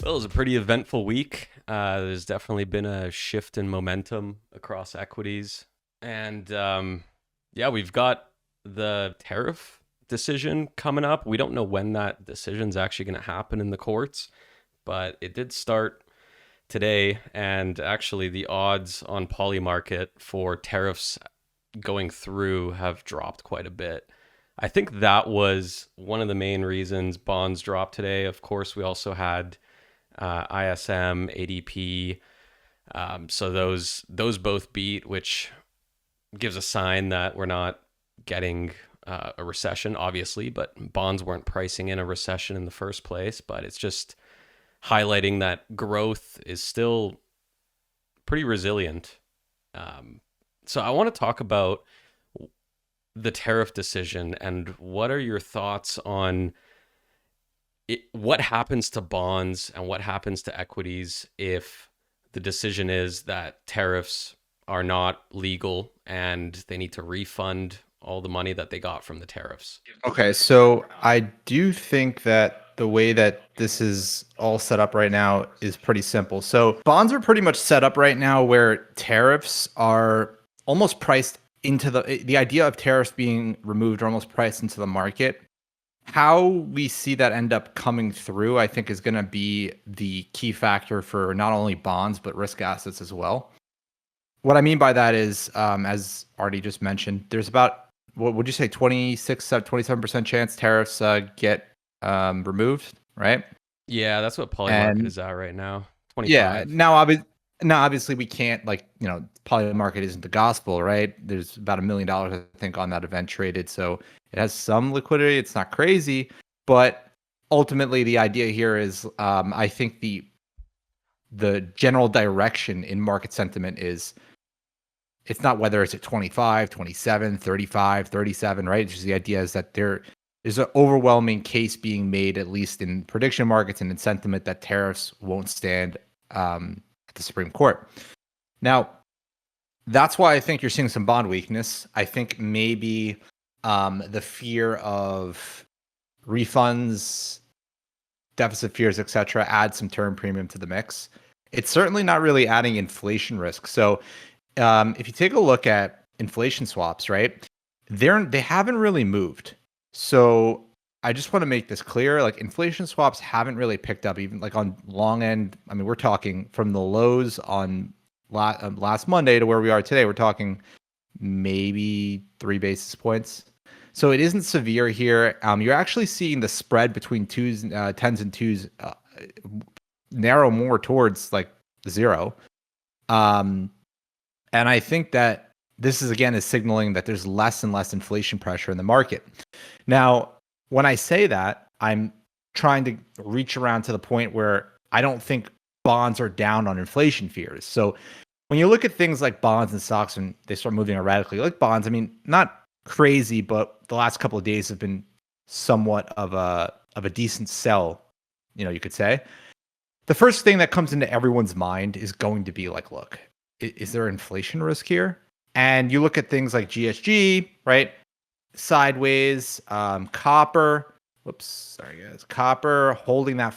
Well, it was a pretty eventful week. There's definitely been a shift in momentum across equities. And yeah, we've got the tariff decision coming up. We don't know when that decision's actually going to happen in the courts, but it did start today. And actually, the odds on polymarket for tariffs going through have dropped quite a bit. I think that was one of the main reasons bonds dropped today. Of course, we also had ISM, ADP. So those both beat, which gives a sign that we're not getting a recession, obviously, but bonds weren't pricing in a recession in the first place. But it's just highlighting that growth is still pretty resilient. So I want to talk about the tariff decision and what are your thoughts on what happens to bonds and what happens to equities if the decision is that tariffs are not legal and they need to refund all the money that they got from the tariffs. Okay, so I do think that the way that this is all set up right now is pretty simple. So bonds are pretty much set up right now where tariffs are almost priced into the idea of tariffs being removed or almost priced into the market. How we see that end up coming through, I think, is going to be the key factor for not only bonds but risk assets as well. What I mean by that is, as Artie just mentioned, there's about, what would you say, 27% chance tariffs get removed, right? Yeah, that's what polymarket And is at right now. yeah, 25. now obviously we can't, like, polymarket isn't the gospel, right? There's about $1 million, I think, on that event traded, so it has some liquidity. It's not crazy, but ultimately the idea here is, I think the general direction in market sentiment is, it's not whether it's at 25, 27, 35, 37, right? It's just the idea is that there is an overwhelming case being made, at least in prediction markets and in sentiment, that tariffs won't stand at the Supreme Court. Now, that's why I think you're seeing some bond weakness. I think maybe the fear of refunds, deficit fears, etc., add some term premium to the mix. It's certainly not really adding inflation risk. So if you take a look at inflation swaps, right, they haven't really moved. So I just want to make this clear: like, inflation swaps haven't really picked up, even like on long end. I mean, we're talking from the lows on last Monday to where we are today. We're talking maybe 3 basis points. So it isn't severe here. You're actually seeing the spread between tens and twos narrow more towards like zero. Um, and I think that this is signaling that there's less and less inflation pressure in the market. Now, when I say that, I'm trying to reach around to the point where I don't think bonds are down on inflation fears. So when you look at things like bonds and stocks and they start moving erratically, like bonds, I mean, not crazy, but the last couple of days have been somewhat of a decent sell, you could say. The first thing that comes into everyone's mind is going to be like, look, is there inflation risk here? And you look at things like GSG, right? Sideways, copper. Whoops, sorry guys. Copper holding that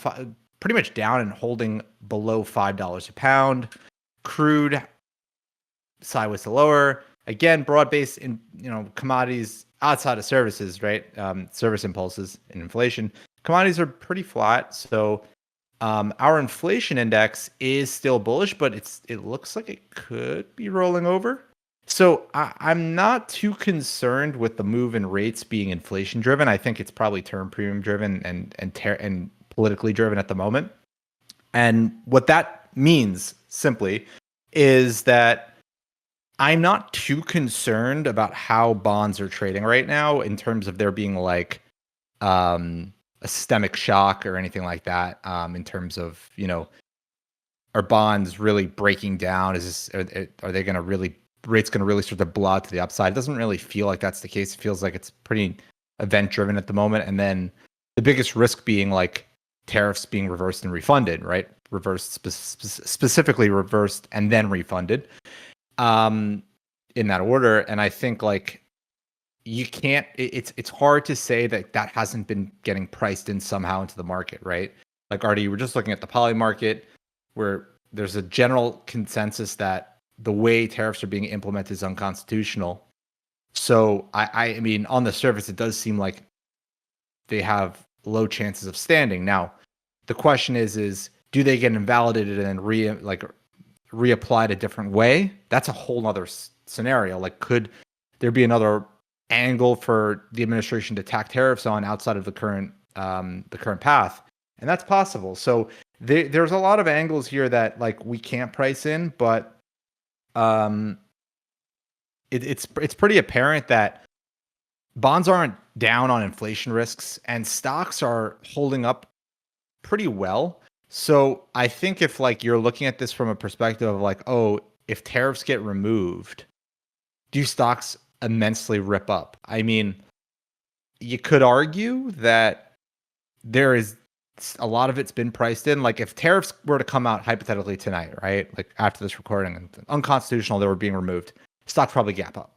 pretty much down and holding below $5 a pound. Crude sideways to lower. Again, broad-based in commodities outside of services, right? Service impulses and inflation. Commodities are pretty flat, so our inflation index is still bullish, but it looks like it could be rolling over. So I'm not too concerned with the move in rates being inflation driven. I think it's probably term premium driven and politically driven at the moment. And what that means simply is that I'm not too concerned about how bonds are trading right now in terms of there being like a systemic shock or anything like that. In terms of, are bonds really breaking down? Are they going to really, rates going to really start to blow out to the upside? It doesn't really feel like that's the case. It feels like it's pretty event driven at the moment. And then the biggest risk being like tariffs being reversed and refunded, right? Specifically reversed and then refunded, in that order. And I think like you can't, it's hard to say that hasn't been getting priced in somehow into the market, right? like Artie, we're just looking at the poly market, where there's a general consensus that the way tariffs are being implemented is unconstitutional. So I mean, on the surface, it does seem like they have low chances of standing. Now, the question is do they get invalidated and then reapplied a different way? That's a whole other scenario. Like, could there be another angle for the administration to tack tariffs on outside of the current path? And that's possible. So there's a lot of angles here that like we can't price in, but um, it's pretty apparent that bonds aren't down on inflation risks and stocks are holding up pretty well. So I think if like you're looking at this from a perspective of like, oh, if tariffs get removed, do stocks immensely rip up? I mean, you could argue that there is a lot of it's been priced in. Like if tariffs were to come out hypothetically tonight, right? Like after this recording and unconstitutional, they were being removed, stocks probably gap up.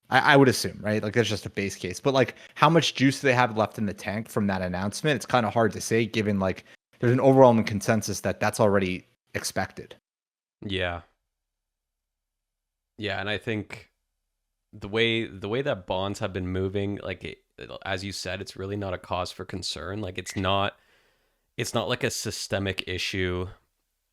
I would assume, right? Like that's just a base case. But like how much juice do they have left in the tank from that announcement? It's kind of hard to say given like there's an overwhelming consensus that that's already expected. Yeah. Yeah, and I think the way that bonds have been moving, like as you said, it's really not a cause for concern. Like it's not like a systemic issue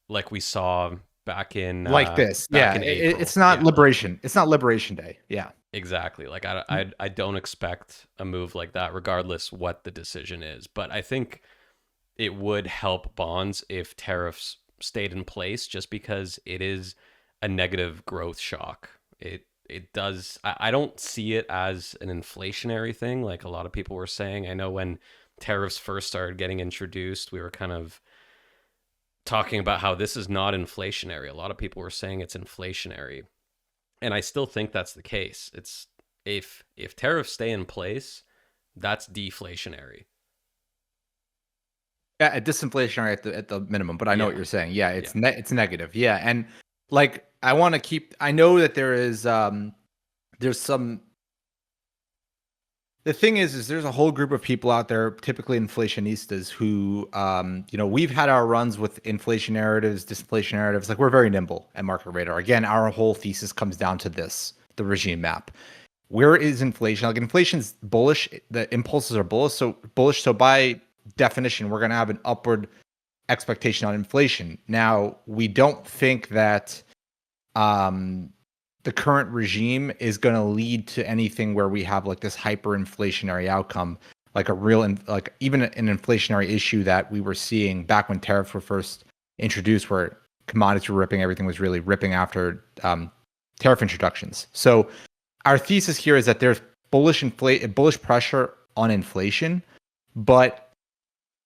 like we saw back in Like this. back Yeah. in April. It's not Yeah, liberation. It's not Liberation Day. Yeah. exactly. Like I don't expect a move like that regardless what the decision is. But I think it would help bonds if tariffs stayed in place just because it is a negative growth shock. It does. I don't see it as an inflationary thing like a lot of people were saying. I know when tariffs first started getting introduced, we were kind of talking about how this is not inflationary. A lot of people were saying it's inflationary. And I still think that's the case. It's if tariffs stay in place, that's deflationary. Yeah, disinflationary at the minimum, but I know what Yeah. you're saying. Yeah, Yeah. it's negative. Yeah, and like I want to keep. I know that there's some. The thing is there's a whole group of people out there, typically inflationistas, who we've had our runs with inflation narratives, disinflation narratives. Like we're very nimble at Market Radar. Again, our whole thesis comes down to this: the regime map. Where is inflation? Like inflation's bullish. The impulses are bullish. So by definition, we're going to have an upward expectation on inflation. Now, we don't think that the current regime is going to lead to anything where we have like this hyperinflationary outcome, like like even an inflationary issue that we were seeing back when tariffs were first introduced, where commodities were ripping, everything was really ripping after tariff introductions. So our thesis here is that there's bullish pressure on inflation, but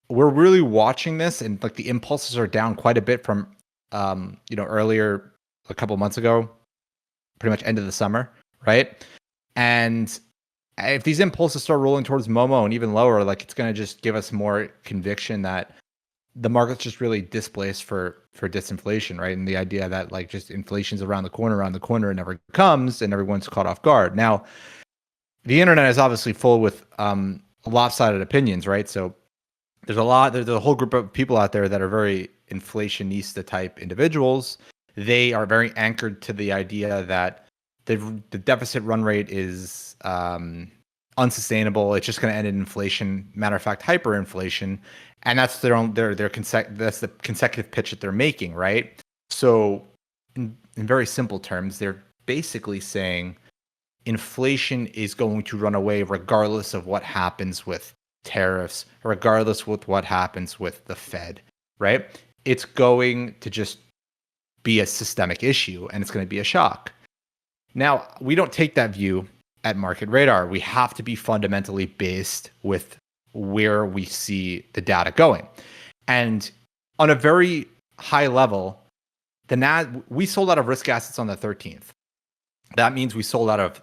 we're really watching this, and like the impulses are down quite a bit from earlier, a couple months ago, pretty much end of the summer, right? And if these impulses start rolling towards Momo and even lower, like it's going to just give us more conviction that the market's just really displaced for disinflation, right? And the idea that like just inflation's around the corner, it never comes, and everyone's caught off guard. Now, the internet is obviously full with lopsided opinions, right? So there's a whole group of people out there that are very inflationista type individuals. They are very anchored to the idea that the deficit run rate is unsustainable. It's just going to end in inflation. Matter of fact, hyperinflation, and that's that's the consecutive pitch that they're making, right? So, in very simple terms, they're basically saying inflation is going to run away regardless of what happens with tariffs, regardless with what happens with the Fed, right? It's going to just be a systemic issue and it's going to be a shock. Now, we don't take that view at Market Radar. We have to be fundamentally based with where we see the data going. And on a very high level, we sold out of risk assets on the 13th. That means we sold out of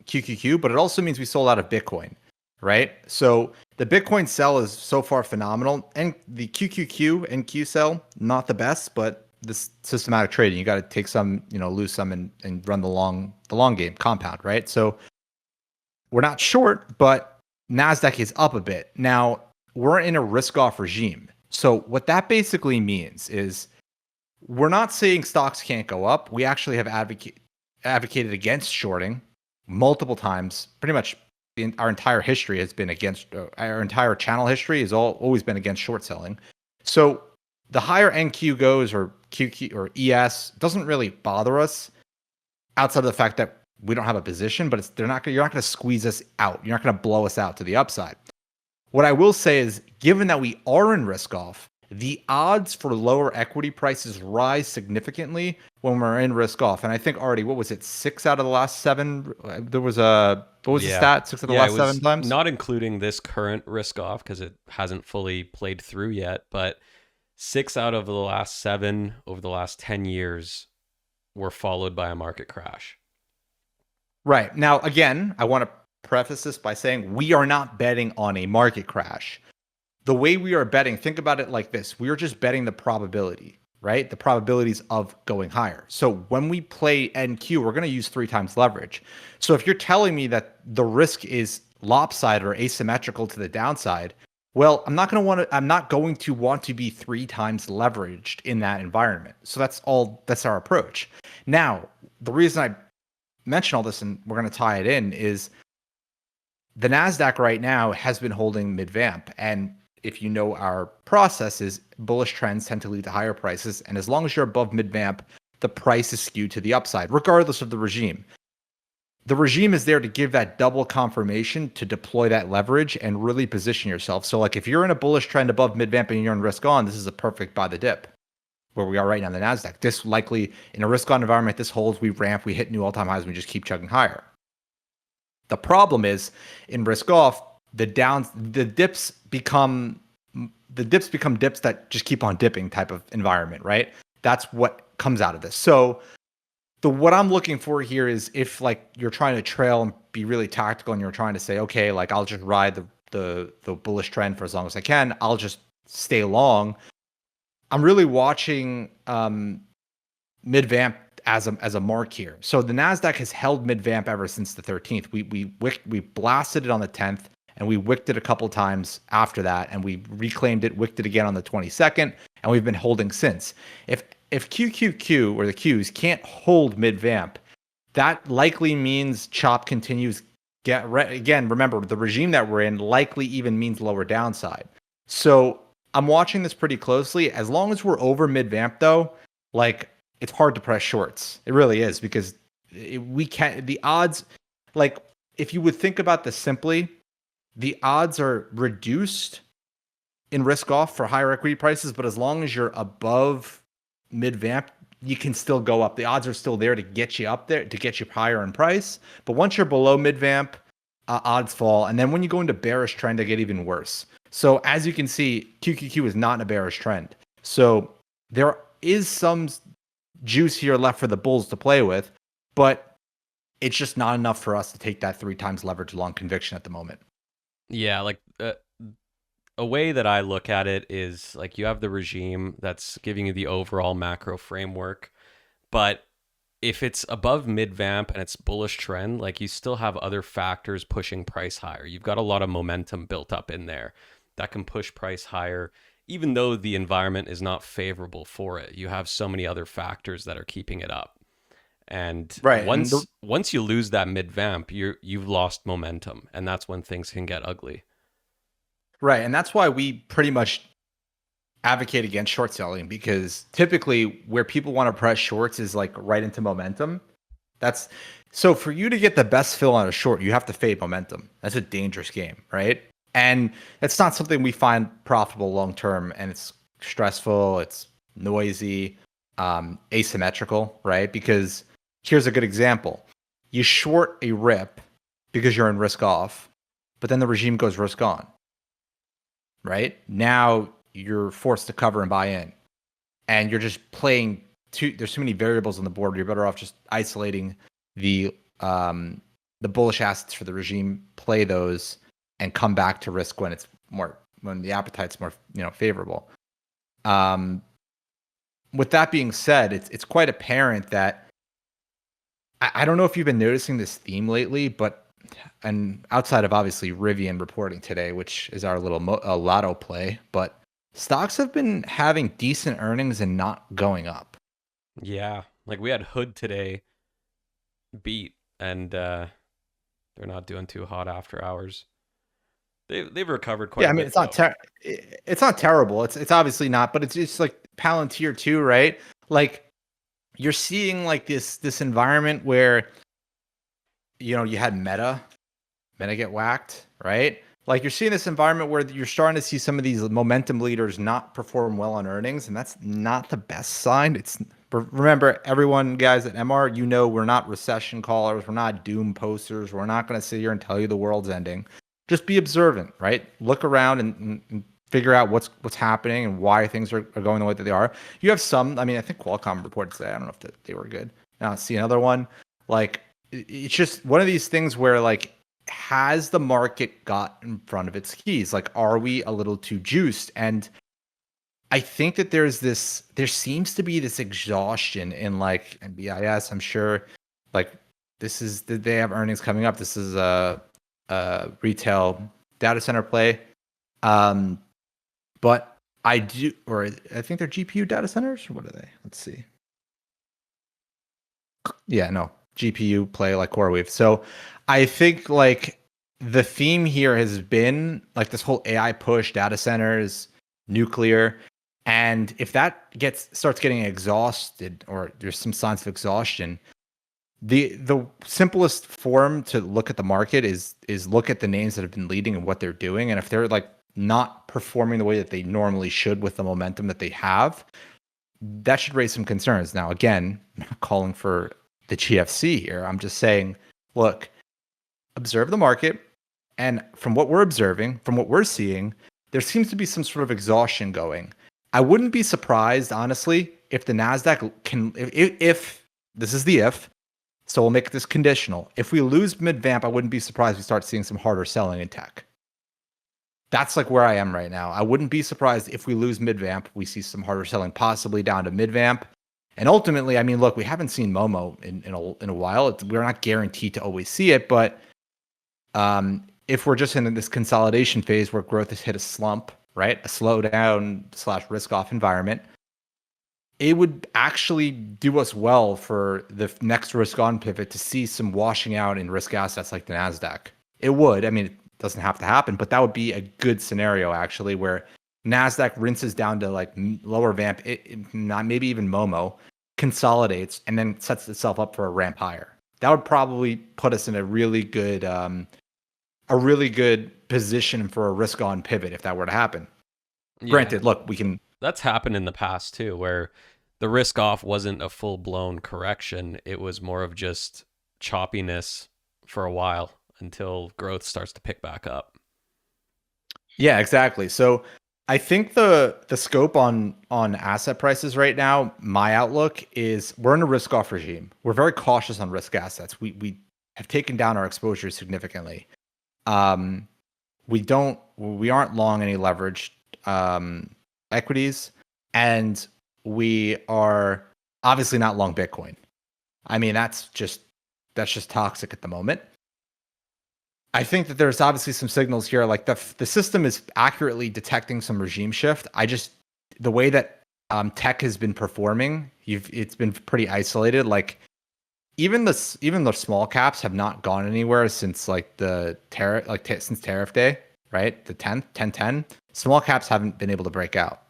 QQQ, but it also means we sold out of Bitcoin, right? So the Bitcoin sell is so far phenomenal, and the QQQ and Q sell, not the best, but this systematic trading, you got to take some, lose some and run the long game, compound, right? So we're not short, but NASDAQ is up a bit. Now, we're in a risk-off regime. So what that basically means is we're not saying stocks can't go up. We actually have advocated against shorting multiple times. Pretty much our entire history has been against, our entire channel history has always been against short selling. So the higher NQ goes, or QQ or ES, doesn't really bother us outside of the fact that we don't have a position, but you're not going to squeeze us out. You're not going to blow us out to the upside. What I will say is, given that we are in risk off, the odds for lower equity prices rise significantly when we're in risk off. And I think already, what was it, 6 out of the last 7? There was what was the Yeah. stat? Six of the Yeah, it last 7 was times? not including this current risk off because it hasn't fully played through yet, but 6 out of the last 7 over the last 10 years were followed by a market crash. Right. Now, again, I want to preface this by saying we are not betting on a market crash. The way we are betting, think about it like this. We are just betting the probability, right? The probabilities of going higher. So when we play NQ, we're going to use 3 times leverage. So if you're telling me that the risk is lopsided or asymmetrical to the downside, well, I'm not going to want to be 3 times leveraged in that environment. So that's our approach. Now, the reason I mention all this, and we're going to tie it in, is the NASDAQ right now has been holding mid-vamp. And if you know our processes, bullish trends tend to lead to higher prices. And as long as you're above mid-vamp, the price is skewed to the upside, regardless of the regime. The regime is there to give that double confirmation to deploy that leverage and really position yourself. So like if you're in a bullish trend above mid-vamp and you're in risk on, this is a perfect buy the dip where we are right now in the NASDAQ. This likely, in a risk on environment, this holds, we ramp, we hit new all-time highs, we just keep chugging higher. The problem is in risk off, the dips become dips that just keep on dipping type of environment, right? That's what comes out of this. So what I'm looking for here is, if like you're trying to trail and be really tactical and you're trying to say, okay, like I'll just ride the bullish trend for as long as I can, I'll just stay long. I'm really watching mid-vamp as a mark here. So the NASDAQ has held mid-vamp ever since the 13th. We blasted it on the 10th, and we wicked it a couple times after that, and we reclaimed it, wicked it again on the 22nd, and we've been holding since. If QQQ, or the Qs, can't hold mid-vamp, that likely means chop continues. Again, remember, the regime that we're in likely even means lower downside. So I'm watching this pretty closely. As long as we're over mid-vamp, though, like, it's hard to press shorts. It really is, because the odds, like, if you would think about this simply, the odds are reduced in risk off for higher equity prices, but as long as you're above mid-vamp, you can still go up. The odds are still there to get you up there, to get you higher in price. But once you're below mid-vamp, odds fall. And then when you go into bearish trend, they get even worse. So as you can see, QQQ is not in a bearish trend. So there is some juice here left for the bulls to play with, but it's just not enough for us to take that 3 times leverage long conviction at the moment. Yeah, like a way that I look at it is like you have the regime that's giving you the overall macro framework, but if it's above mid-vamp and it's bullish trend, like you still have other factors pushing price higher. You've got a lot of momentum built up in there that can push price higher, even though the environment is not favorable for it. You have so many other factors that are keeping it up. And Right. once you lose that mid-vamp, you've lost momentum, and that's when things can get ugly. Right. And that's why we pretty much advocate against short selling, because typically where people want to press shorts is like right into momentum. That's so for you to get the best fill on a short, you have to fade momentum. That's a dangerous game, right? And it's not something we find profitable long term, and it's stressful, it's noisy, asymmetrical, right? Because here's a good example. You short a rip because you're in risk off, but then the regime goes risk on. Right? Now you're forced to cover and buy in. And you're just playing there's too many variables on the board. You're better off just isolating the bullish assets for the regime, play those, and come back to risk when the appetite's more, favorable. With that being said, it's quite apparent that I don't know if you've been noticing this theme lately, and outside of obviously Rivian reporting today, which is our little lotto play, but stocks have been having decent earnings and not going up. Yeah, like we had Hood today beat, and they're not doing too hot after hours. They've recovered quite Yeah, a I mean bit it's not though. it's not terrible. It's obviously not, but it's just like Palantir too, right? Like you're seeing like this environment where you had Meta get whacked, right? Like you're seeing this environment where you're starting to see some of these momentum leaders not perform well on earnings, and that's not the best sign. Remember, everyone, guys at MR, we're not recession callers, we're not doom posters, we're not going to sit here and tell you the world's ending. Just be observant, right? Look around and figure out what's happening and why things are going the way that they are. You have some. I mean, I think Qualcomm reported today. I don't know if they were good. Now see another one. Like it's just one of these things where like has the market got in front of its skis? Like, are we a little too juiced? And I think that there seems to be this exhaustion in like NBIS. I'm sure, like, they have earnings coming up. This is a retail data center play. Um, but I think they're GPU data centers. What are they? Let's see. Yeah, no, GPU play like CoreWeave. So I think like the theme here has been like this whole AI push, data centers, nuclear, and if that starts getting exhausted or there's some signs of exhaustion, the simplest form to look at the market is look at the names that have been leading and what they're doing, and if they're like not performing the way that they normally should with the momentum that they have, that should raise some concerns. Now, again, I'm not calling for the GFC here. I'm just saying, look, observe the market. And from what we're observing, from what we're seeing, there seems to be some sort of exhaustion going. I wouldn't be surprised, honestly, if the NASDAQ if this is the if, so we'll make this conditional. If we lose mid-vamp, I wouldn't be surprised we start seeing some harder selling in tech. That's like where I am right now. I wouldn't be surprised if we lose mid-vamp, we see some harder selling, possibly down to mid-vamp. And ultimately, I mean, look, we haven't seen Momo in a while. We're not guaranteed to always see it, but if we're just in this consolidation phase where growth has hit a slump, right, a slowdown / risk off environment, it would actually do us well for the next risk on pivot to see some washing out in risk assets like the Nasdaq. It would. I mean, it doesn't have to happen, but that would be a good scenario actually, where Nasdaq rinses down to like lower vamp, not maybe even Momo, consolidates, and then sets itself up for a ramp higher. That would probably put us in a really good position for a risk on pivot if that were to happen. Yeah, Granted, look, we can. that's happened in the past too, where the risk off wasn't a full blown correction. It was more of just choppiness for a while until growth starts to pick back up. Yeah, exactly. So I think the scope on asset prices right now, my outlook is we're in a risk off regime. We're very cautious on risk assets. We have taken down our exposure significantly. Um, we aren't long any leveraged equities, and we are obviously not long Bitcoin. I mean, that's just toxic at the moment. I think that there's obviously some signals here, like the system is accurately detecting some regime shift. The way that tech has been performing, it's been pretty isolated. Like even the small caps have not gone anywhere since like the tariff, since tariff day, right? The 10th, 1010. Small caps haven't been able to break out.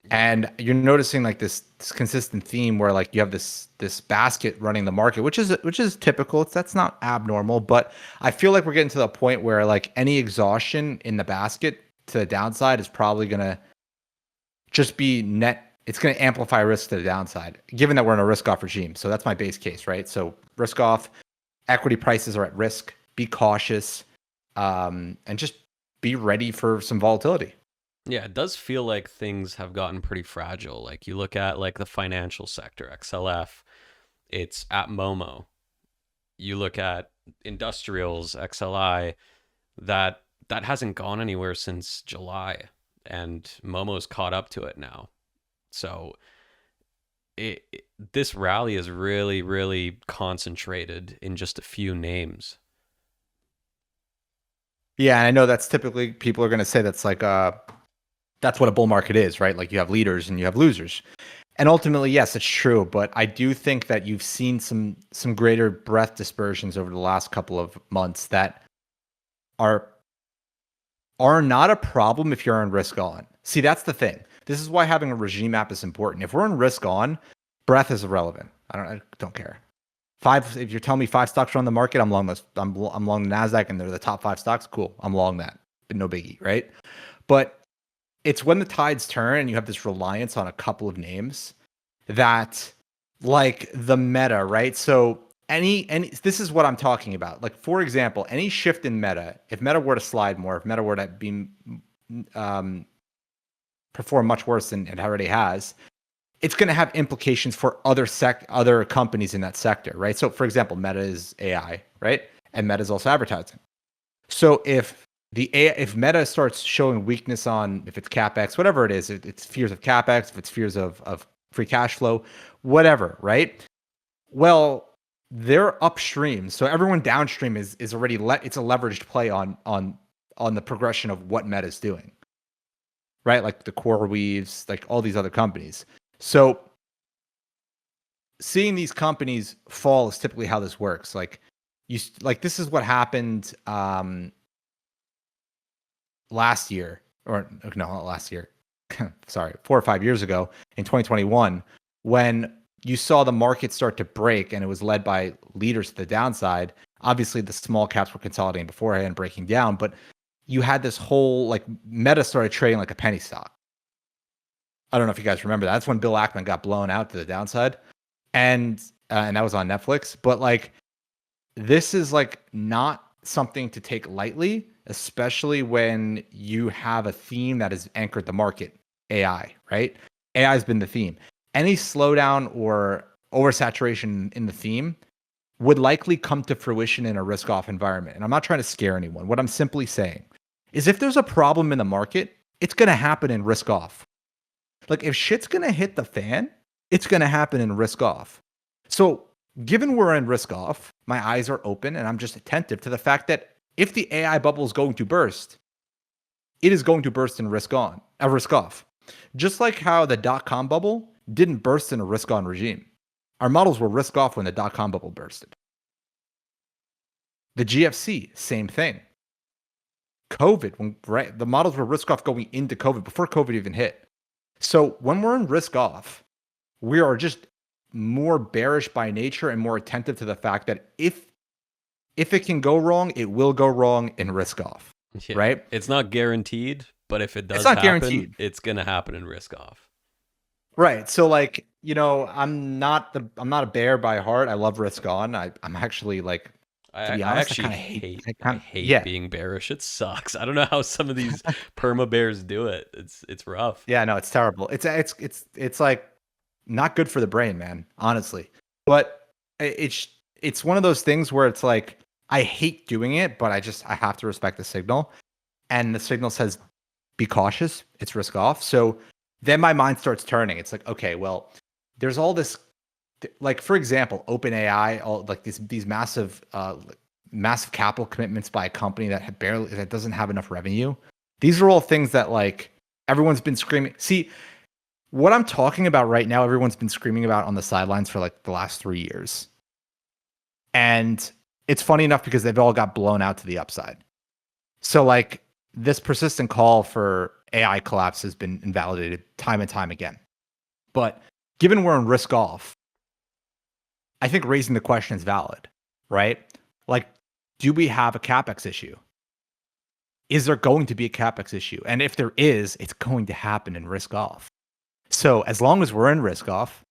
And you're noticing like this consistent theme where like you have this basket running the market, which is typical. That's not abnormal, but I feel like we're getting to the point where like any exhaustion in the basket to the downside is probably gonna just be net. It's gonna amplify risk to the downside, given that we're in a risk off regime. So that's my base case, right? So risk off, equity prices are at risk. Be cautious, and just be ready for some volatility. Yeah, it does feel like things have gotten pretty fragile. Like you look at like the financial sector, XLF, it's at Momo. You look at industrials, XLI, that hasn't gone anywhere since July, and Momo's caught up to it now. So this rally is really, really concentrated in just a few names. Yeah, and I know that's typically people are going to say that's like That's what a bull market is, right? Like you have leaders and you have losers. And ultimately, yes, it's true, but I do think that you've seen some greater breadth dispersions over the last couple of months that are are not a problem if you're on risk on. See, that's the thing. This is why having a regime map is important. If we're on risk on, breadth is irrelevant. I don't care. Five. If you're telling me five stocks are on the market, I'm long this. I'm long the Nasdaq, and they're the top five stocks. Cool. I'm long that. No biggie, right? But it's when the tides turn and you have this reliance on a couple of names that, like the meta, right? So any this is what I'm talking about. Like for example, any shift in meta, if meta were to slide more, if meta were to be um, perform much worse than it already has, it's going to have implications for other companies in that sector, right? So for example, Meta is AI, right? And Meta is also advertising. So if Meta starts showing weakness on, if it's capex, whatever it is, it's fears of capex, if it's fears of free cash flow, whatever, right? Well, they're upstream, so everyone downstream is already it's a leveraged play on the progression of what Meta is doing, right? Like the Core Weaves, like all these other companies. So seeing these companies fall is typically how this works. Like this is what happened last year, or no, not last year. Sorry, 4 or 5 years ago in 2021, when you saw the market start to break and it was led by leaders to the downside. Obviously, the small caps were consolidating beforehand and breaking down, but you had this whole like Meta started trading like a penny stock. I don't know if you guys remember that. That's when Bill Ackman got blown out to the downside, and that was on Netflix. But like, this is like not something to take lightly, especially when you have a theme that has anchored the market. AI, right? AI has been the theme. Any slowdown or oversaturation in the theme would likely come to fruition in a risk-off environment. And I'm not trying to scare anyone. What I'm simply saying is if there's a problem in the market, it's going to happen in risk-off. Like if shit's going to hit the fan, it's going to happen in risk-off. So given we're in risk-off, my eyes are open and I'm just attentive to the fact that if the AI bubble is going to burst, it is going to burst in risk-off. Just like how the dot-com bubble didn't burst in a risk-on regime. Our models were risk-off when the dot-com bubble bursted. The GFC, same thing. COVID, the models were risk-off going into COVID before COVID even hit. So when we're in risk-off, we are just more bearish by nature and more attentive to the fact that if it can go wrong, it will go wrong in risk-off, Yeah. right? It's not guaranteed, but if it does It's not happen, guaranteed. it's going to happen in risk off. Right. So like, I'm not a bear by heart. I love risk on. I'm actually like, to be I honest, actually I hate yeah. being bearish. It sucks. I don't know how some of these perma bears do it. It's rough. Yeah, no, it's terrible. It's like not good for the brain, man, honestly. But it's one of those things where it's like I hate doing it, but I have to respect the signal. And the signal says be cautious, it's risk off. So then my mind starts turning. It's like, okay, well, there's all this, like for example, OpenAI, all like these massive capital commitments by a company that doesn't have enough revenue. These are all things that like everyone's been screaming. See, what I'm talking about right now, everyone's been screaming about on the sidelines for like the last 3 years. And it's funny enough because they've all got blown out to the upside. So like this persistent call for AI collapse has been invalidated time and time again. But given we're in risk off, I think raising the question is valid, right? Like, do we have a capex issue? Is there going to be a capex issue? And if there is, it's going to happen in risk off. So as long as we're in risk off,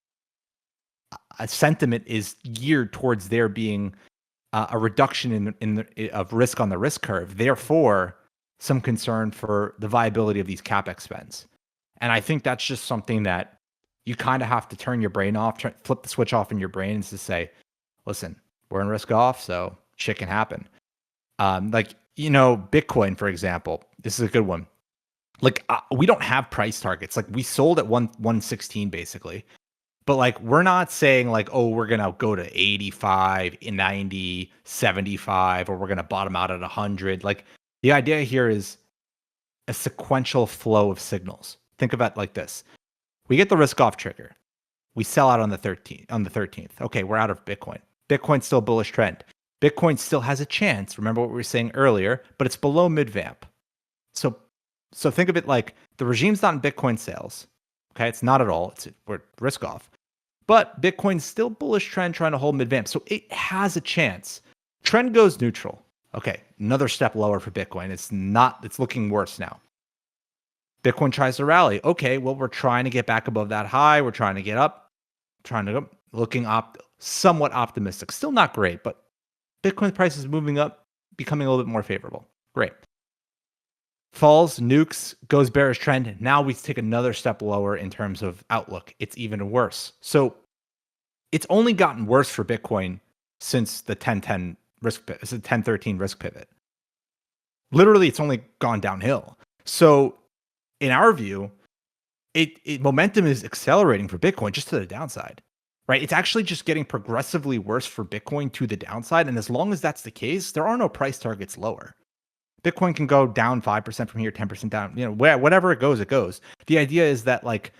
a sentiment is geared towards there being a reduction of risk on the risk curve. Therefore, some concern for the viability of these capex spends. And I think that's just something that you kind of have to turn your brain off, flip the switch off in your brain, and to say, listen, we're in risk off, so shit can happen. Bitcoin, for example, this is a good one. Like we don't have price targets. Like we sold at 116 basically. But like we're not saying like, oh, we're going to go to 85, 90, 75, or we're going to bottom out at 100. Like the idea here is a sequential flow of signals. Think about it like this. We get the risk off trigger. We sell out on the 13th. Okay, we're out of Bitcoin. Bitcoin's still bullish trend. Bitcoin still has a chance. Remember what we were saying earlier, but it's below mid-vamp. So think of it like the regime's not in Bitcoin sales. Okay, it's not at all. We're risk off. But Bitcoin's still bullish trend trying to hold mid-vamp. So it has a chance. Trend goes neutral. Okay, another step lower for Bitcoin. It's looking worse now. Bitcoin tries to rally. Okay, well, we're trying to get back above that high. We're trying to get up, looking somewhat optimistic. Still not great, but Bitcoin price is moving up, becoming a little bit more favorable. Great. Falls, nukes, goes bearish trend. Now we take another step lower in terms of outlook. It's even worse. So it's only gotten worse for Bitcoin since the 1013 risk pivot. Literally, it's only gone downhill. So in our view, momentum is accelerating for Bitcoin just to the downside, right? It's actually just getting progressively worse for Bitcoin to the downside. And as long as that's the case, there are no price targets lower. Bitcoin can go down 5% from here, 10% down, whatever it goes, it goes. The idea is that like,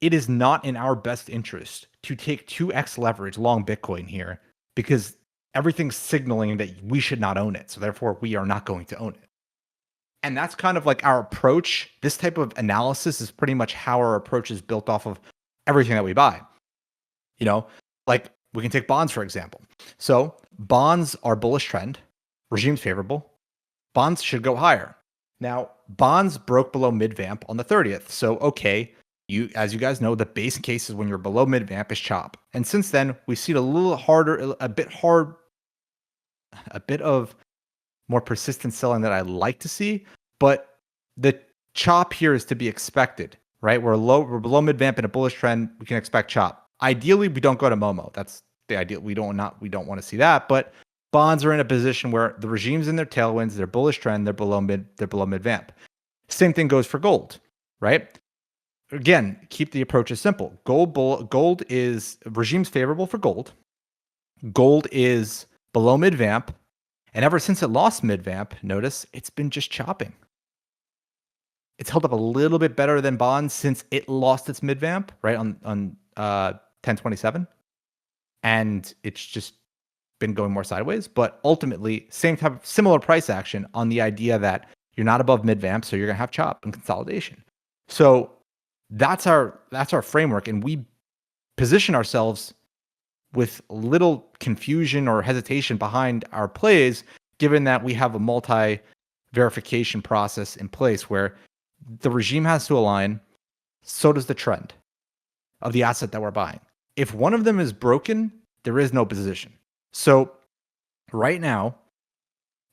it is not in our best interest to take 2x leverage long Bitcoin here because everything's signaling that we should not own it. So therefore we are not going to own it. And that's kind of like our approach. This type of analysis is pretty much how our approach is built off of everything that we buy. Like we can take bonds, for example. So bonds are bullish trend, regime's favorable. Bonds should go higher. Now, bonds broke below mid-vamp on the 30th. So, okay, as you guys know, the base case is when you're below mid-vamp is chop. And since then, we've seen a little harder, a bit of more persistent selling that I like to see. But the chop here is to be expected, right? We're below mid-vamp in a bullish trend. We can expect chop. Ideally, we don't go to Momo. That's the ideal. We don't want to see that. But bonds are in a position where the regime's in their tailwinds, they're bullish trend, they're below mid-vamp. Same thing goes for gold, right? Again, keep the approaches simple. Gold is regime's favorable for gold. Gold is below mid-vamp, and ever since it lost mid-vamp, notice it's been just chopping. It's held up a little bit better than bonds since it lost its mid-vamp, right, on 1027. And it's just been going more sideways, but ultimately similar price action on the idea that you're not above mid-vamp, so you're going to have chop and consolidation. So that's our framework, and we position ourselves with little confusion or hesitation behind our plays, given that we have a multi-verification process in place where the regime has to align, so does the trend of the asset that we're buying. If one of them is broken, there is no position. So right now,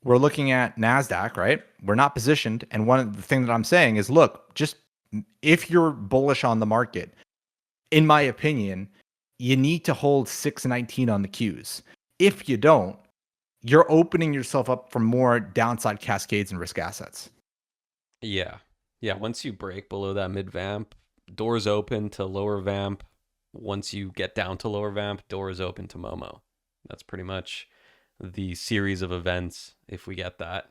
we're looking at NASDAQ, right? We're not positioned. And one of the things that I'm saying is, look, just if you're bullish on the market, in my opinion, you need to hold 619 on the Qs. If you don't, you're opening yourself up for more downside cascades and risk assets. Yeah. Once you break below that mid vamp, doors open to lower vamp. Once you get down to lower vamp, doors open to Momo. That's pretty much the series of events if we get that.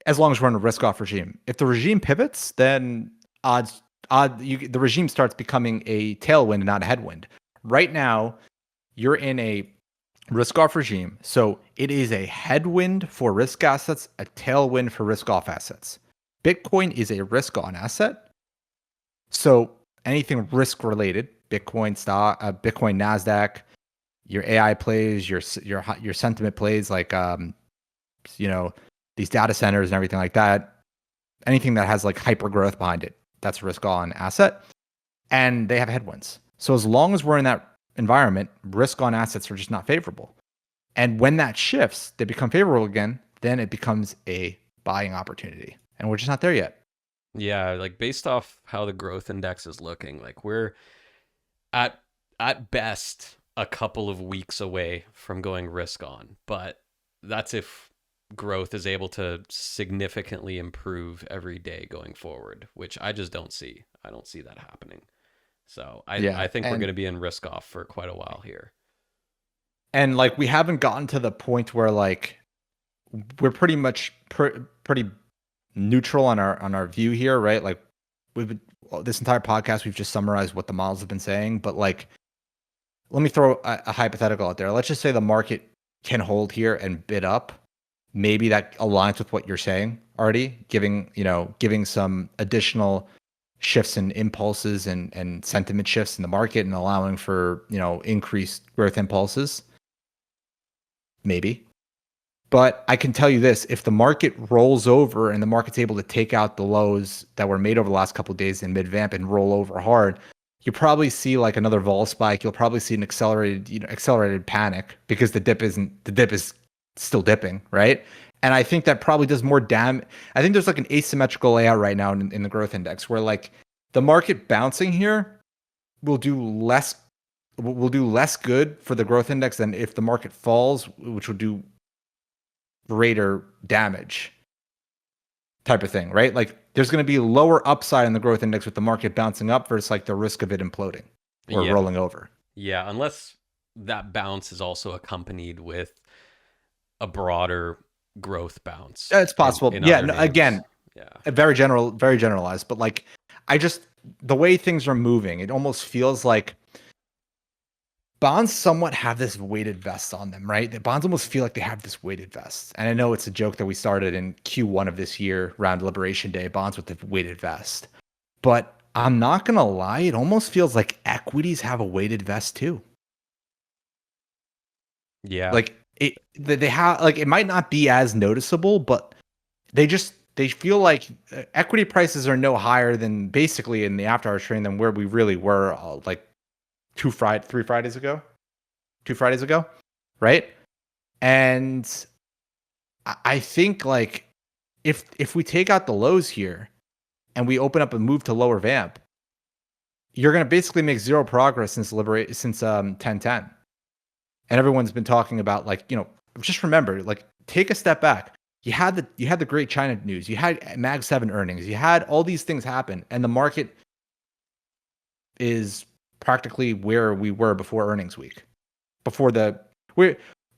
As long as we're in a risk-off regime. If the regime pivots, then the regime starts becoming a tailwind and not a headwind. Right now, you're in a risk-off regime, so it is a headwind for risk assets, a tailwind for risk-off assets. Bitcoin is a risk-on asset, so anything risk-related, Bitcoin stock, Bitcoin, NASDAQ, your AI plays, your sentiment plays, like these data centers and everything like that, anything that has like hyper growth behind it, that's a risk on asset, and they have headwinds. So as long as we're in that environment, risk on assets are just not favorable. And when that shifts, they become favorable again, then it becomes a buying opportunity. And we're just not there yet. Yeah, like based off how the growth index is looking, like we're at best a couple of weeks away from going risk on, but that's if growth is able to significantly improve every day going forward, which I just don't see. I don't see that happening. So I think we're going to be in risk off for quite a while here. And like we haven't gotten to the point where like we're pretty much pretty neutral on our view here, right? Like we've been, this entire podcast, we've just summarized what the models have been saying, but like, let me throw a hypothetical out there. Let's just say the market can hold here and bid up. Maybe that aligns with what you're saying already, giving some additional shifts and impulses and sentiment shifts in the market and allowing for, increased growth impulses. Maybe. But I can tell you this, if the market rolls over and the market's able to take out the lows that were made over the last couple of days in mid-vamp and roll over hard, you probably see like another vol spike. You'll probably see an accelerated panic because the dip is still dipping, right? And I think that probably does more damage. I think there's like an asymmetrical layout right now in the growth index where like the market bouncing here will do less good for the growth index than if the market falls, which will do greater damage type of thing, right? Like there's going to be lower upside in the growth index with the market bouncing up versus like the risk of it imploding or rolling over. Yeah, unless that bounce is also accompanied with a broader growth bounce. It's possible. In Yeah, other no, names. again, Yeah. very generalized, but like the way things are moving, it almost feels like bonds somewhat have this weighted vest on them, right? The bonds almost feel like they have this weighted vest. And I know it's a joke that we started in Q1 of this year around Liberation Day, bonds with the weighted vest. But I'm not going to lie, it almost feels like equities have a weighted vest too. Yeah. Like they have, like, it might not be as noticeable, but they feel like equity prices are no higher than basically in the after hours trading than where we really were like 3 Fridays ago, 2 Fridays ago, right? And I think like if we take out the lows here and we open up and move to lower vamp, you're going to basically make zero progress since 1010. And everyone's been talking about like, just remember, like, take a step back. You had the great China news, you had Mag 7 earnings, you had all these things happen, and the market is practically where we were before earnings week. The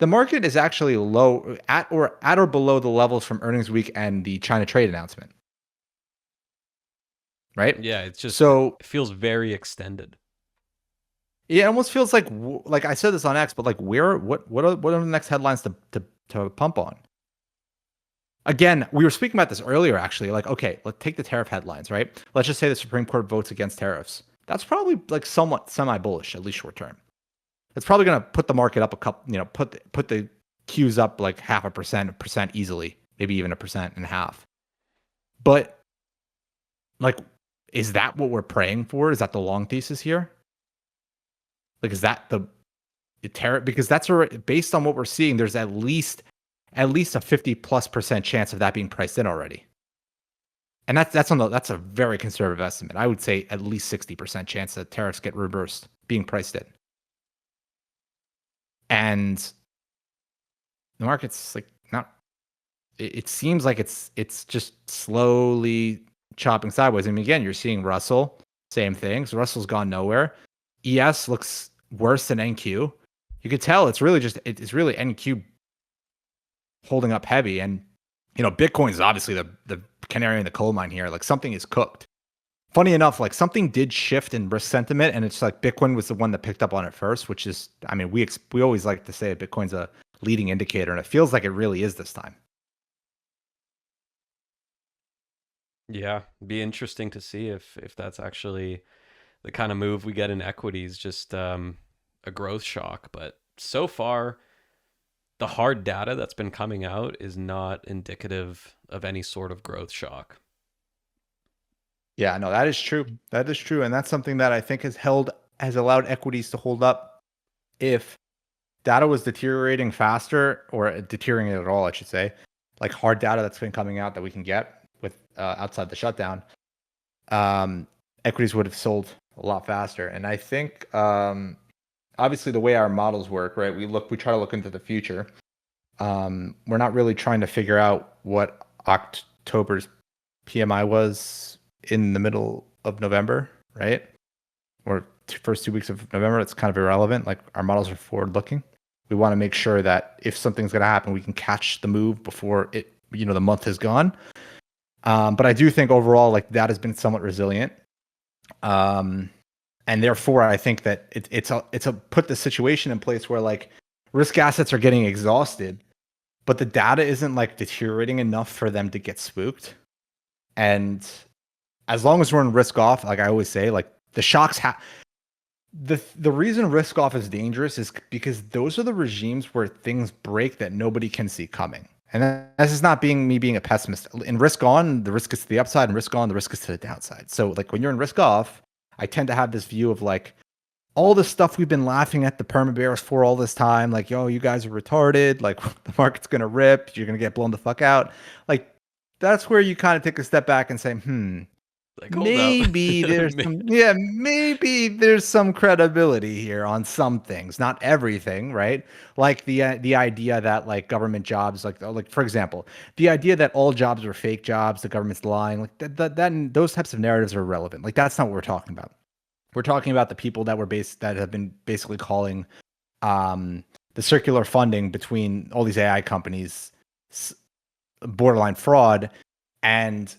market is actually low at or below the levels from earnings week and the China trade announcement. Right? Yeah, it's just so it feels very extended. Yeah, it almost feels like I said this on X, but like what are the next headlines to pump on? Again, we were speaking about this earlier, actually. Like, okay, let's take the tariff headlines, right? Let's just say the Supreme Court votes against tariffs. That's probably like somewhat semi-bullish, at least short term. It's probably going to put the market up a couple, put the Qs up like 0.5% easily, maybe even 1.5%. But like, is that what we're praying for? Is that the long thesis here? Like, is that the tariff? Because that's already, based on what we're seeing, there's at least a 50+% chance of that being priced in already. And that's a very conservative estimate. I would say at least 60% chance that tariffs get reversed being priced in. And the market's like not. It seems like it's just slowly chopping sideways. I mean, again, you're seeing Russell, same thing. So Russell's gone nowhere. ES looks worse than NQ. You could tell it's really NQ holding up heavy. And Bitcoin is obviously the canary in the coal mine here. Like, something is cooked. Funny enough, like, something did shift in risk sentiment, and it's like Bitcoin was the one that picked up on it first, which is, I mean, we always like to say Bitcoin's a leading indicator, and it feels like it really is this time. Yeah, be interesting to see if that's actually the kind of move we get in equities, just a growth shock. But so far, the hard data that's been coming out is not indicative of any sort of growth shock. Yeah, no, that is true. That is true. And that's something that I think has allowed equities to hold up. If data was deteriorating faster, or deteriorating at all, I should say, like hard data that's been coming out that we can get with outside the shutdown, equities would have sold a lot faster. And I think obviously the way our models work, right? We try to look into the future. We're not really trying to figure out what October's PMI was in the middle of November, right? Or first 2 weeks of November. It's kind of irrelevant. Like, our models are forward looking. We want to make sure that if something's going to happen, we can catch the move before the month has gone. But I do think overall, like that has been somewhat resilient. Um, and therefore, I think that it's a put the situation in place where like risk assets are getting exhausted, but the data isn't like deteriorating enough for them to get spooked. And as long as we're in risk off, like I always say, like the shocks the reason risk off is dangerous is because those are the regimes where things break that nobody can see coming. And this is not being a pessimist. In risk on, the risk is to the upside, and risk on, the risk is to the downside. So like when you're in risk off, I tend to have this view of like all the stuff we've been laughing at the perma bears for all this time, like, yo, you guys are retarded, like the market's gonna rip, you're gonna get blown the fuck out. Like that's where you kind of take a step back and say, Like, hold up. maybe there's some credibility here on some things, not everything, right? Like the idea that like government jobs, like for example, the idea that all jobs are fake jobs, the government's lying, like that those types of narratives are irrelevant. Like that's not what we're talking about. We're talking about the people that have been basically calling the circular funding between all these AI companies borderline fraud, and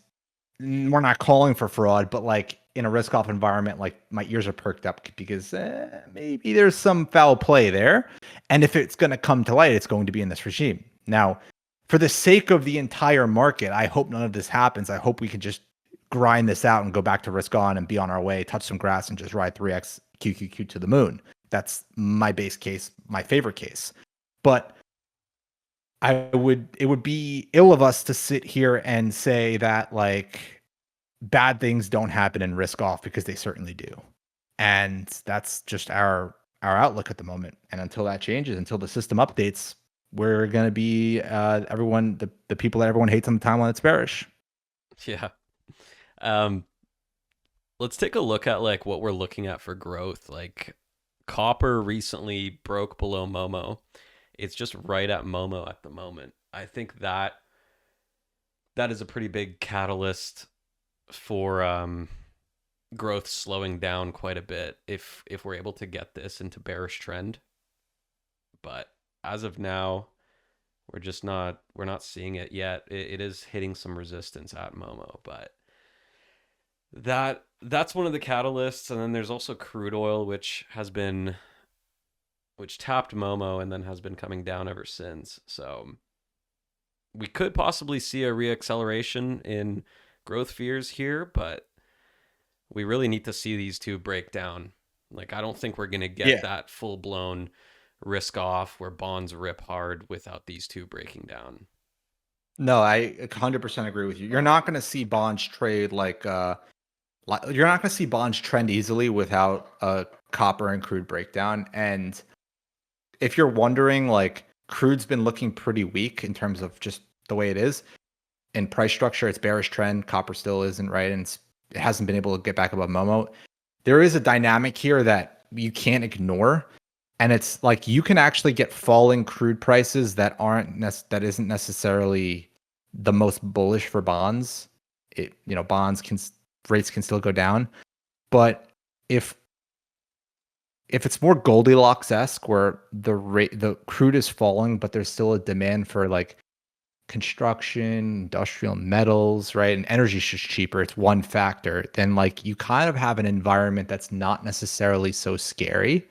we're not calling for fraud, but like in a risk off environment, like my ears are perked up because maybe there's some foul play there. And if it's going to come to light, it's going to be in this regime. Now, for the sake of the entire market, I hope none of this happens. I hope we can just grind this out and go back to risk on and be on our way, touch some grass and just ride 3x QQQ to the moon. That's my base case, my favorite case. But it would be ill of us to sit here and say that like bad things don't happen in risk off, because they certainly do. And that's just our outlook at the moment. And until that changes, until the system updates, we're going to be the people that everyone hates on the timeline that's bearish. Yeah. Um, let's take a look at like what we're looking at for growth. Like copper recently broke below Momo. It's just right at Momo at the moment. I think that is a pretty big catalyst for growth slowing down quite a bit if we're able to get this into bearish trend. But as of now, we're not seeing it yet. It is hitting some resistance at Momo, but that's one of the catalysts. And then there's also crude oil, which tapped Momo and then has been coming down ever since. So we could possibly see a reacceleration in growth fears here, but we really need to see these two break down. Like I don't think we're going to get that full-blown risk off where bonds rip hard without these two breaking down. No, I 100% agree with you. You're not going to see bonds trade you're not going to see bonds trend easily without a copper and crude breakdown. And if you're wondering, like crude's been looking pretty weak in terms of just the way it is in price structure. It's bearish trend. Copper still isn't, right, and it hasn't been able to get back above Momo. There is a dynamic here that you can't ignore, and it's like you can actually get falling crude prices that isn't necessarily the most bullish for bonds. Rates can still go down, but if it's more Goldilocks-esque where the crude is falling, but there's still a demand for like construction, industrial metals, right? And energy is just cheaper. It's one factor. Then like you kind of have an environment that's not necessarily so scary.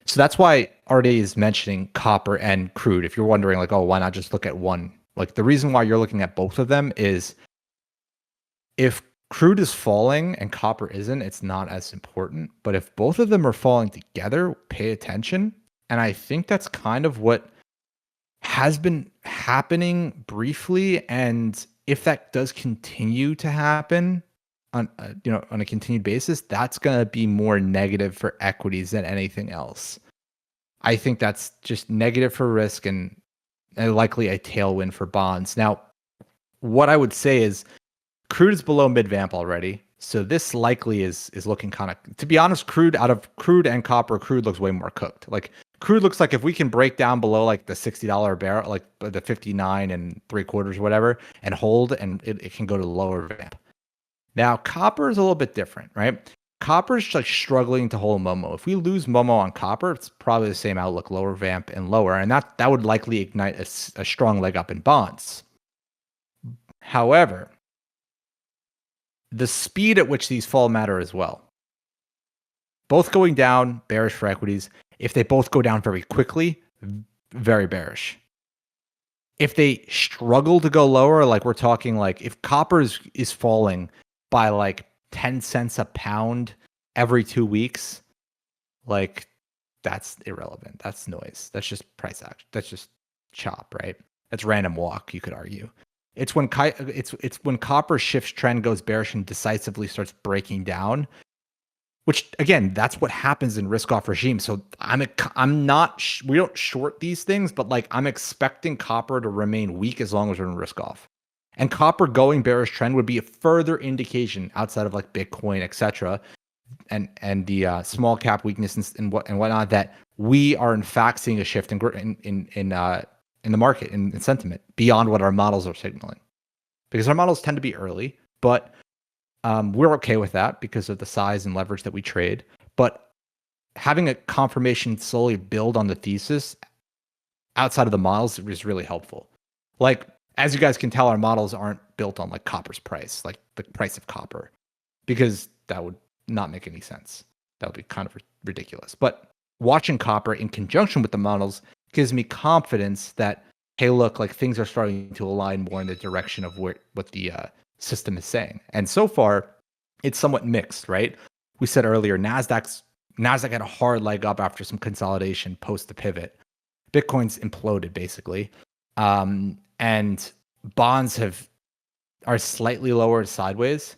So that's why RDA is mentioning copper and crude. If you're wondering like, oh, why not just look at one? Like the reason why you're looking at both of them is if crude is falling and copper isn't, it's not as important. But if both of them are falling together, pay attention. And I think that's kind of what has been happening briefly. And if that does continue to happen on a continued basis, that's going to be more negative for equities than anything else. I think that's just negative for risk and likely a tailwind for bonds. Now, what I would say is crude is below mid-vamp already. So this likely is looking kind of, to be honest, crude and copper, crude looks way more cooked. Like crude looks like if we can break down below like the $60 a barrel, like the 59 and 3/4 or whatever, and hold, and it can go to the lower vamp. Now, copper is a little bit different, right? Copper is like struggling to hold Momo. If we lose Momo on copper, it's probably the same outlook, lower vamp and lower. And that would likely ignite a strong leg up in bonds. However, the speed at which these fall matter as well. Both going down, bearish for equities. If they both go down very quickly, very bearish. If they struggle to go lower, like we're talking like if copper is falling by like 10 cents a pound every 2 weeks, like that's irrelevant. That's noise. That's just price action. That's just chop, right? That's random walk, you could argue. It's when it's when copper shifts trend, goes bearish, and decisively starts breaking down. Which again, that's what happens in risk-off regimes. So I'm not we don't short these things, but like I'm expecting copper to remain weak as long as we're in risk-off. And copper going bearish trend would be a further indication outside of like Bitcoin, etc., and the small cap weakness and whatnot, that we are in fact seeing a shift in the market in sentiment beyond what our models are signaling, because our models tend to be early, but we're okay with that because of the size and leverage that we trade. But having a confirmation slowly build on the thesis outside of the models is really helpful. Like, as you guys can tell, our models aren't built on like copper's price, like the price of copper, because that would not make any sense. That would be kind of ridiculous. But watching copper in conjunction with the models gives me confidence that, hey, look, like things are starting to align more in the direction of what the system is saying. And so far, it's somewhat mixed, right? We said earlier, Nasdaq had a hard leg up after some consolidation post the pivot. Bitcoin's imploded basically, and bonds are slightly lower sideways.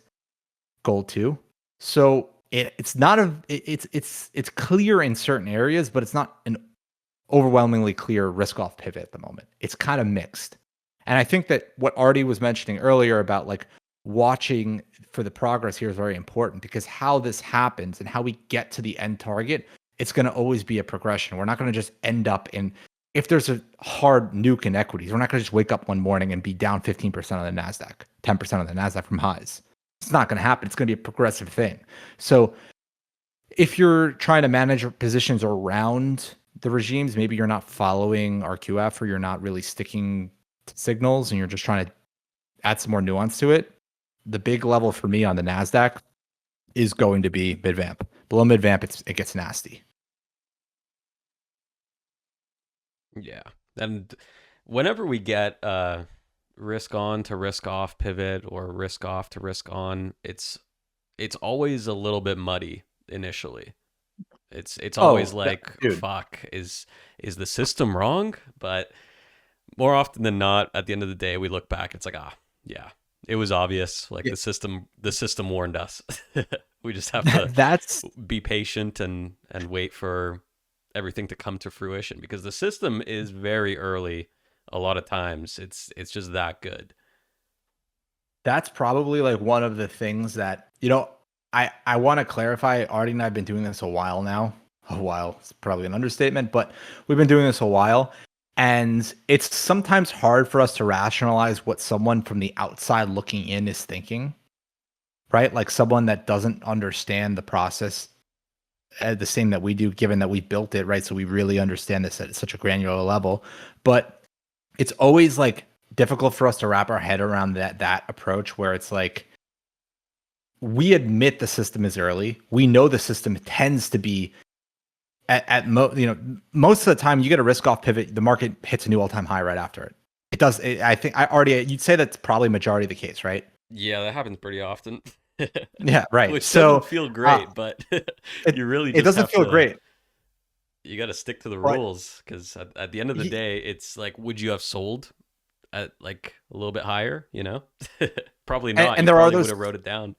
Gold too. So it's clear in certain areas, but it's not an overwhelmingly clear risk-off pivot at the moment. It's kind of mixed. And I think that what Artie was mentioning earlier about like watching for the progress here is very important, because how this happens and how we get to the end target, it's going to always be a progression. We're not going to just end up in, if there's a hard nuke in equities, we're not going to just wake up one morning and be down 15% on the NASDAQ, 10% on the NASDAQ from highs. It's not going to happen. It's going to be a progressive thing. So if you're trying to manage positions around the regimes, maybe you're not following RQF, or you're not really sticking to signals and you're just trying to add some more nuance to it, the big level for me on the NASDAQ is going to be mid-vamp. Below mid-vamp, it gets nasty. Yeah. And whenever we get risk on to risk off pivot or risk off to risk on, it's always a little bit muddy initially. It's always like, dude. fuck, is the system wrong? But more often than not, at the end of the day, we look back, it's like, yeah, it was obvious. Like, Yeah. the system warned us. We just have to That's be patient and wait for everything to come to fruition, because the system is very early. A lot of times it's just that good. that's probably like one of the things that, I want to clarify. Artie and I have been doing this a while now. A while, it's probably an understatement, but we've been doing this a while. And it's sometimes hard for us to rationalize what someone from the outside looking in is thinking, right? Like someone that doesn't understand the process the same that we do, given that we built it, right? So we really understand this at such a granular level. But it's always like difficult for us to wrap our head around that approach, where it's like, we admit the system is early. We know the system tends to be most of the time you get a risk off pivot, the market hits a new all-time high right after it. It does. I think you'd say that's probably majority of the case, right? Yeah, that happens pretty often. Yeah, right. Which So doesn't feel great, but you really it just doesn't have feel to, great. you got to stick to the But rules, because at the end of the day, it's like, would you have sold at like a little bit higher? Probably not. and You there are probably would those have wrote it down.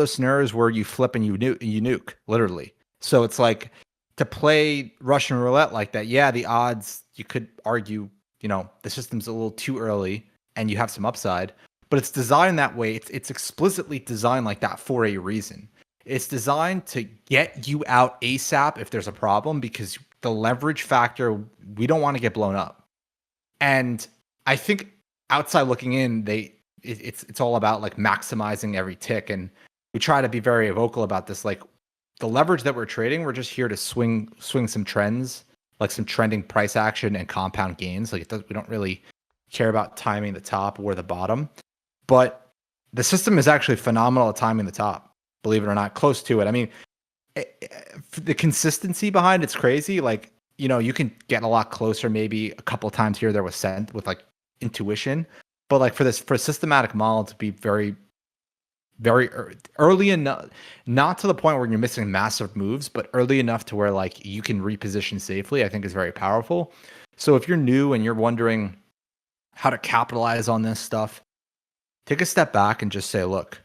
scenarios where you flip and you nuke literally. So it's like, to play Russian roulette like that. Yeah, the odds, you could argue, the system's a little too early and you have some upside, but it's designed that way. It's explicitly designed like that for a reason. It's designed to get you out ASAP if there's a problem, because the leverage factor, we don't want to get blown up. And I think outside looking in, it's all about like maximizing every tick. And we try to be very vocal about this. Like, the leverage that we're trading, we're just here to swing some trends, like some trending price action and compound gains. Like, we don't really care about timing the top or the bottom. But the system is actually phenomenal at timing the top, believe it or not, close to it. I mean, the consistency behind it's crazy. Like, you can get a lot closer, maybe a couple times here or there with scent, with like intuition, but like for a systematic model to be very, very early enough, not to the point where you're missing massive moves, but early enough to where like you can reposition safely, I think is very powerful. So if you're new and you're wondering how to capitalize on this stuff, take a step back and just say, look,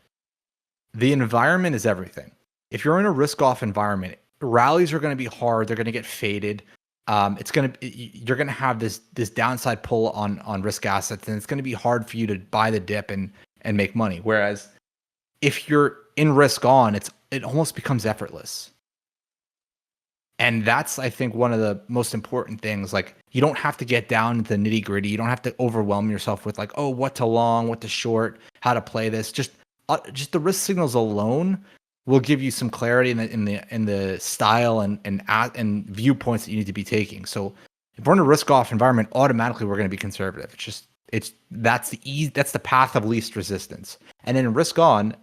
the environment is everything. If you're in a risk-off environment, rallies are going to be hard. They're going to get faded. You're going to have this downside pull on risk assets, and it's going to be hard for you to buy the dip and make money. Whereas if you're in risk on, it almost becomes effortless. And that's, I think, one of the most important things. Like, you don't have to get down to the nitty gritty. You don't have to overwhelm yourself with like, oh, what to long, what to short, how to play this. Just the risk signals alone will give you some clarity in the style and viewpoints that you need to be taking. So if we're in a risk off environment, automatically we're going to be conservative. That's the path of least resistance. And then risk on,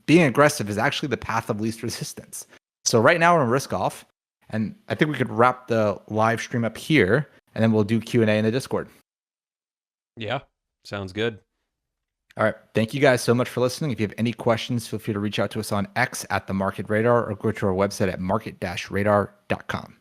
being aggressive is actually the path of least resistance. So right now we're in risk off, and I think we could wrap the live stream up here, and then we'll do Q&A in the Discord. Yeah, sounds good. All right. Thank you guys so much for listening. If you have any questions, feel free to reach out to us on X at the Market Radar, or go to our website at market-radar.com.